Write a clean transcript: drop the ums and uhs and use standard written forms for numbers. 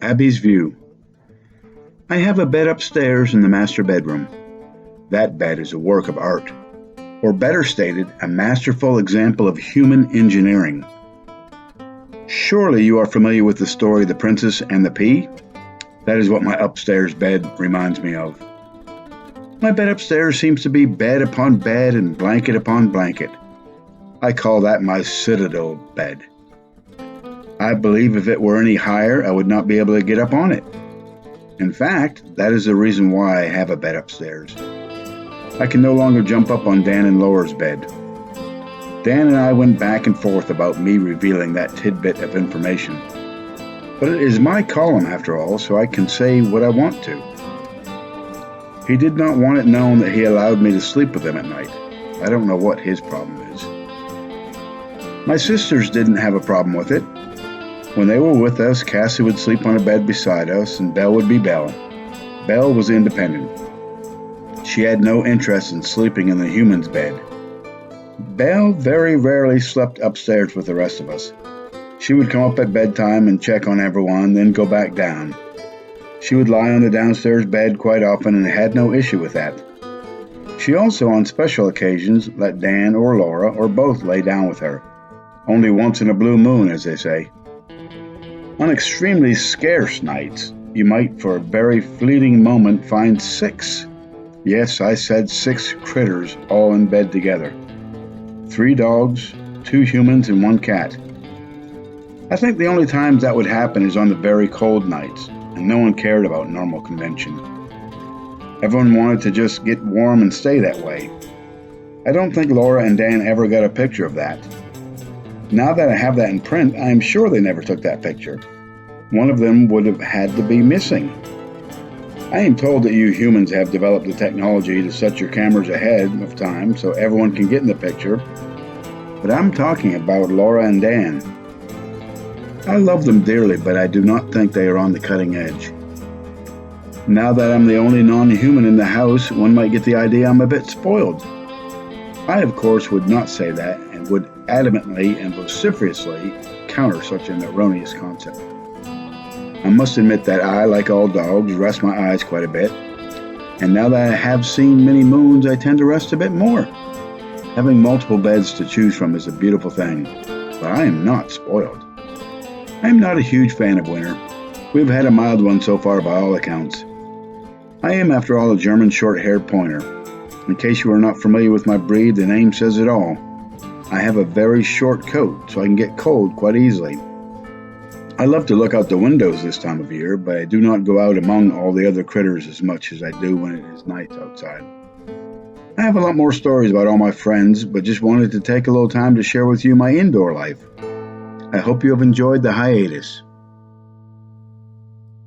Abby's View. I have a bed upstairs in the master bedroom. That bed is a work of art, or better stated, a masterful example of human engineering. Surely you are familiar with the story The Princess and the Pea? That is what my upstairs bed reminds me of. My bed upstairs seems to be bed upon bed and blanket upon blanket. I call that my citadel bed. I believe if it were any higher, I would not be able to get up on it. In fact, that is the reason why I have a bed upstairs. I can no longer jump up on Dan and Laura's bed. Dan and I went back and forth about me revealing that tidbit of information. But it is my column after all, so I can say what I want to. He did not want it known that he allowed me to sleep with him at night. I don't know what his problem is. My sisters didn't have a problem with it. When they were with us, Cassie would sleep on a bed beside us, and Belle would be Belle. Belle was independent. She had no interest in sleeping in the human's bed. Belle very rarely slept upstairs with the rest of us. She would come up at bedtime and check on everyone, then go back down. She would lie on the downstairs bed quite often and had no issue with that. She also, on special occasions, let Dan or Laura or both lay down with her. Only once in a blue moon, as they say. On extremely scarce nights, you might for a very fleeting moment find 6. Yes, I said 6 critters all in bed together. 3 dogs, 2 humans, and 1 cat. I think the only times that would happen is on the very cold nights, and no one cared about normal convention. Everyone wanted to just get warm and stay that way. I don't think Laura and Dan ever got a picture of that. Now that I have that in print, I am sure they never took that picture. One of them would have had to be missing. I am told that you humans have developed the technology to set your cameras ahead of time so everyone can get in the picture, but I'm talking about Laura and Dan. I love them dearly, but I do not think they are on the cutting edge. Now that I'm the only non-human in the house, one might get the idea I'm a bit spoiled. I, of course, would not say that and would adamantly and vociferously counter such an erroneous concept. I must admit that I, like all dogs, rest my eyes quite a bit, and now that I have seen many moons, I tend to rest a bit more. Having multiple beds to choose from is a beautiful thing, but I am not spoiled. I am not a huge fan of winter. We've had a mild one so far by all accounts. I am, after all, a German short-haired pointer. In case you are not familiar with my breed, the name says it all. I have a very short coat, so I can get cold quite easily. I love to look out the windows this time of year, but I do not go out among all the other critters as much as I do when it is night outside. I have a lot more stories about all my friends, but just wanted to take a little time to share with you my indoor life. I hope you have enjoyed the hiatus.